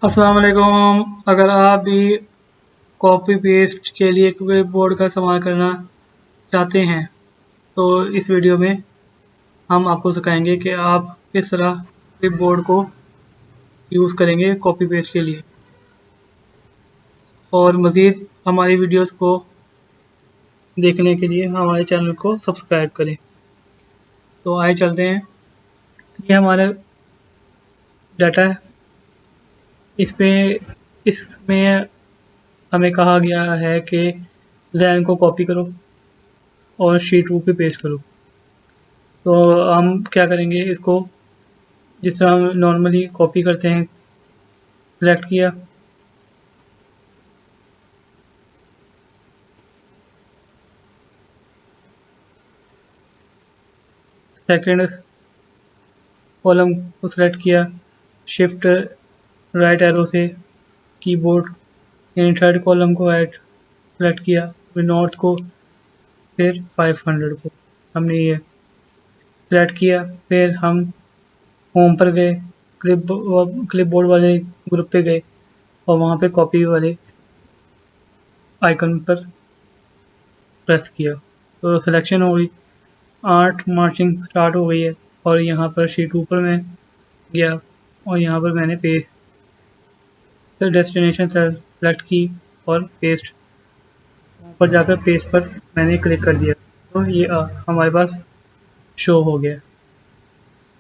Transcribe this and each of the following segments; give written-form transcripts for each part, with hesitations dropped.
अस्सलाम वालेकुम। अगर आप भी कॉपी पेस्ट के लिए क्लिप बोर्ड का इस्तेमाल करना चाहते हैं तो इस वीडियो में हम आपको सिखाएंगे कि आप किस तरह क्लिप बोर्ड को यूज़ करेंगे कॉपी पेस्ट के लिए। और मज़ीद हमारी वीडियोस को देखने के लिए हमारे चैनल को सब्सक्राइब करें। तो आइए चलते हैं। ये हमारा डाटा है। इसमें हमें कहा गया है कि जैन को कॉपी करो और शीट 2 पे पेस्ट करो। तो हम क्या करेंगे, इसको जिस तरह हम नॉर्मली कॉपी करते हैं, सिलेक्ट किया, सेकंड कॉलम को सिलेक्ट किया, शिफ्ट राइट एरो से कीबोर्ड यानी थर्ड कॉलम को ऐड सेलेक्ट किया, फिर नॉर्थ को, फिर 500 को हमने ये सेलेक्ट किया। फिर हम होम पर गए, क्लिप बोर्ड वाले ग्रुप पे गए और वहाँ पे कॉपी वाले आइकन पर प्रेस किया तो सिलेक्शन हो गई, 8 मार्चिंग स्टार्ट हो गई है। और यहाँ पर शीट ऊपर में गया और यहाँ पर मैंने डेस्टिनेशन सेलेक्ट की और पेस्ट ऊपर जाकर पेस्ट पर मैंने क्लिक कर दिया तो ये हमारे पास शो हो गया।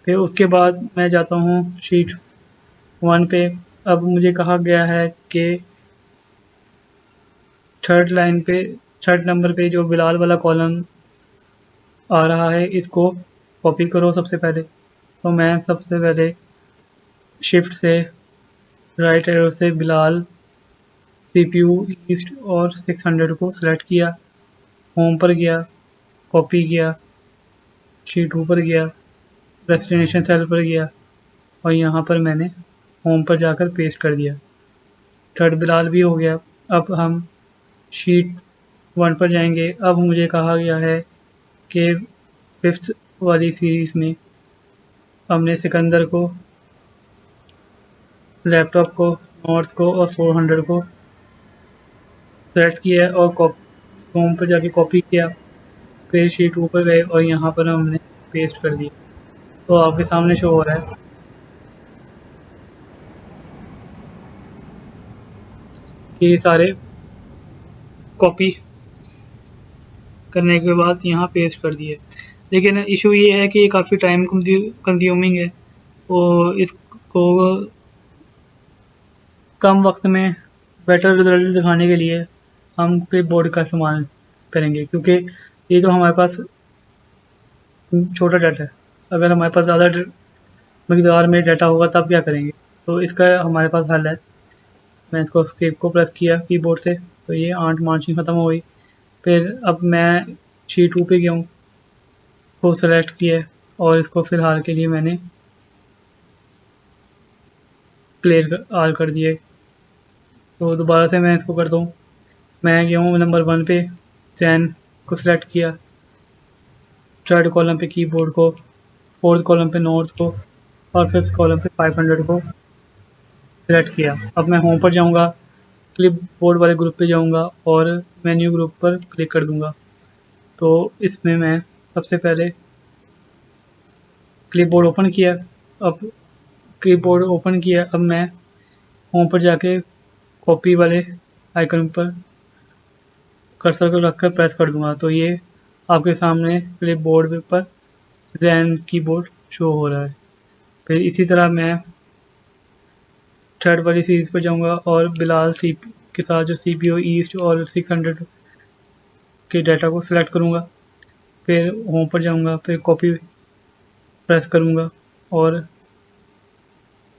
फिर उसके बाद मैं जाता हूँ शीट 1 पे। अब मुझे कहा गया है कि थर्ड नंबर पे जो बिलाल वाला कॉलम आ रहा है इसको कॉपी करो सबसे पहले। तो मैं सबसे पहले शिफ्ट से राइट एरो से बिलाल, सीपीयू ईस्ट और 600 को सिलेक्ट किया, होम पर गया, कॉपी किया, शीट ऊपर गया, डेस्टिनेशन सेल पर गया और यहाँ पर मैंने होम पर जाकर पेस्ट कर दिया। थर्ड बिलाल भी हो गया। अब हम शीट 1 पर जाएंगे। अब मुझे कहा गया है कि 5th वाली सीरीज़ में हमने सिकंदर को, लैपटॉप को, नॉर्थ को और 400 को सेलेक्ट किया और होम पर जाके कॉपी किया, फिर शीट ऊपर गए और यहाँ पर हमने पेस्ट कर दिया। तो आपके सामने शो हो रहा है कि सारे कॉपी करने के बाद यहाँ पेस्ट कर दिए। लेकिन इशू ये है कि ये काफ़ी टाइम कंज्यूमिंग है, तो इसको कम वक्त में बेटर रिजल्ट दिखाने के लिए हम क्लिपबोर्ड का इस्तेमाल करेंगे, क्योंकि ये तो हमारे पास छोटा डाटा है। अगर हमारे पास ज़्यादा मकदार में डाटा होगा तब क्या करेंगे। तो इसका हमारे पास हल है। मैं इसको स्केप को प्रेस किया कीबोर्ड से तो ये 8 मार्चिंग ख़त्म हो गई। फिर अब मैं शीट 2 पे गया हूँ, को सेलेक्ट किया और इसको फ़िलहाल के लिए मैंने क्लियर आल कर दिए। तो दोबारा से मैं इसको करता हूँ। मैं गया हूँ नंबर 1 पे, चैन को सिलेक्ट किया, थर्ड कॉलम पे कीबोर्ड को, फोर्थ कॉलम पे नॉर्थ को और फिफ्थ कॉलम पे 500 को सिलेक्ट किया। अब मैं होम पर जाऊँगा, क्लिप बोर्ड वाले ग्रुप पे जाऊँगा और मेन्यू ग्रुप पर क्लिक कर दूँगा। तो इसमें मैं सबसे पहले क्लिप बोर्ड ओपन किया। अब क्लिप बोर्ड ओपन किया, अब मैं होम पर जाके कॉपी वाले आइकन पर कर्सर को रखकर प्रेस कर दूँगा। तो ये आपके सामने क्लिप बोर्ड पर ज़ैन कीबोर्ड शो हो रहा है। फिर इसी तरह मैं थर्ड वाली सीरीज़ पर जाऊँगा और बिलाल सी के साथ जो CPU ईस्ट और 600 के डाटा को सिलेक्ट करूँगा। फिर होम पर जाऊँगा, फिर कॉपी प्रेस करूँगा और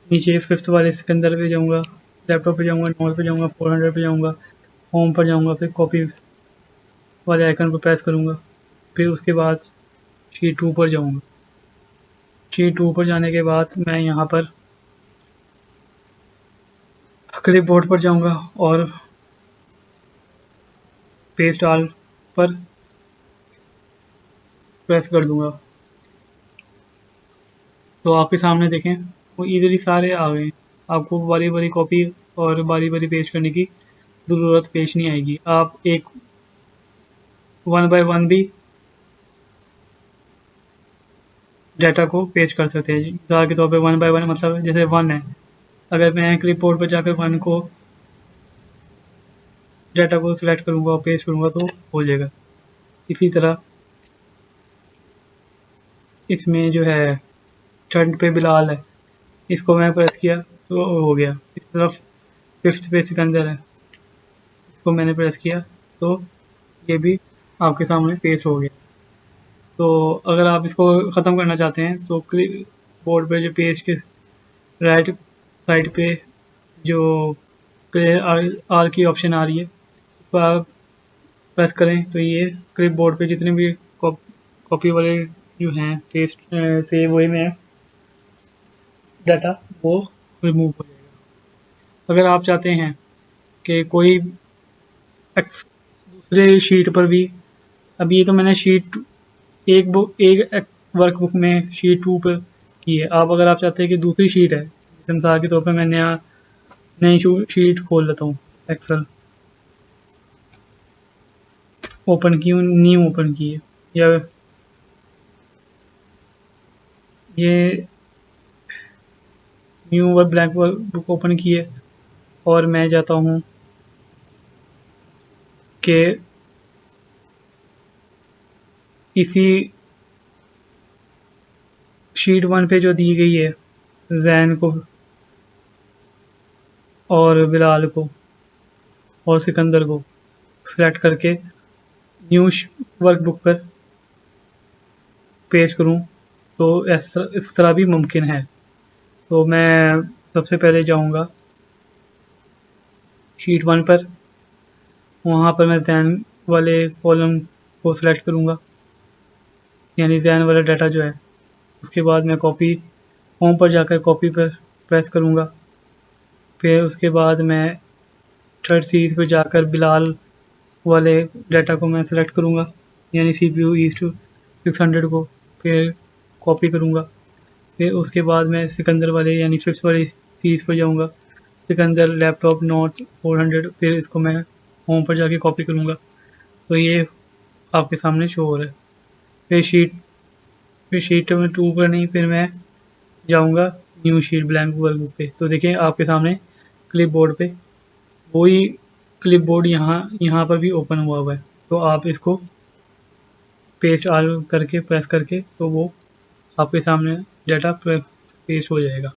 नीचे फिफ्थ वाले सिकंदर पे जाऊँगा, लैपटॉप पे जाऊँगा, नॉर्थ पे जाऊँगा, 400 पे जाऊँगा, होम पर जाऊँगा, फिर कॉपी वाले आइकन को प्रेस करूँगा। फिर उसके बाद शीट 2 पर जाऊँगा। शीट 2 पर जाने के बाद मैं यहाँ पर क्लिप बोर्ड पर जाऊँगा और पेस्ट ऑल पर प्रेस कर दूँगा। तो आपके सामने देखें वो इधर ही सारे आ गए। आपको बारी बारी कॉपी और बारी बारी पेस्ट करने की ज़रूरत पेश नहीं आएगी। आप एक 1 बाय 1 भी डाटा को पेस्ट कर सकते हैं। मिसाल के तौर पे 1 बाय 1 मतलब जैसे 1 है, अगर मैं क्लिपबोर्ड पर जाकर 1 को डाटा को सिलेक्ट करूँगा और पेस्ट करूँगा तो हो जाएगा। इसी तरह इसमें जो है थर्ड पे बिलाल है, इसको मैं प्रेस किया तो हो गया। इस तरफ फिफ्थ पे सिकंदर है, इसको मैंने प्रेस किया तो ये भी आपके सामने पेस्ट हो गया। तो अगर आप इसको ख़त्म करना चाहते हैं तो बोर्ड पे जो पेज के राइट साइड पे जो क्लियर आर की ऑप्शन आ रही है, उसको आप प्रेस करें तो ये क्लिप बोर्ड पे जितने भी कॉपी वाले जो हैं पेस्ट सेव हुए में डाटा वो रिमूव हो जाएगा। अगर आप चाहते हैं कि कोई दूसरे शीट पर भी, अब ये तो मैंने शीट एक वर्कबुक में शीट 2 पर की है। आप अगर आप चाहते हैं कि दूसरी शीट है, जैसे मिसाल के तौर पर मैं नई शीट खोल लेता हूँ, एक्सेल ओपन की हूँ, न्यू ओपन की है, या ये न्यू और ब्लैंक बुक ओपन की है और मैं जाता हूँ कि इसी शीट 1 पे जो दी गई है जैन को और बिलाल को और सिकंदर को सेलेक्ट करके न्यू वर्कबुक पर पेस्ट करूं तो इस तरह भी मुमकिन है। तो मैं सबसे पहले जाऊंगा शीट 1 पर, वहाँ पर मैं जैन वाले कॉलम को सिलेक्ट करूंगा, यानी जैन वाला डाटा जो है। उसके बाद मैं कॉपी होम पर जाकर कॉपी पर प्रेस करूंगा। फिर उसके बाद मैं थर्ड सीरीज़ पर जाकर बिलाल वाले डाटा को मैं सेलेक्ट करूंगा, यानी CPU ईस्ट 600 को फिर कॉपी करूंगा। फिर उसके बाद मैं सिकंदर वाले यानी फिफ्थ वाली सीरीज़ पर जाऊंगा, सिकंदर लैपटॉप नोट 400, फिर इसको मैं होम पर जाके कॉपी करूंगा। तो ये आपके सामने शो हो रहा है। फिर शीट में 2 पर नहीं, फिर मैं जाऊंगा न्यू शीट ब्लैंक वर्कबुक पे। तो देखिए आपके सामने क्लिप बोर्ड पे वही क्लिप बोर्ड यहाँ पर भी ओपन हुआ है। तो आप इसको पेस्ट आल करके प्रेस करके तो वो आपके सामने डाटा पेस्ट हो जाएगा।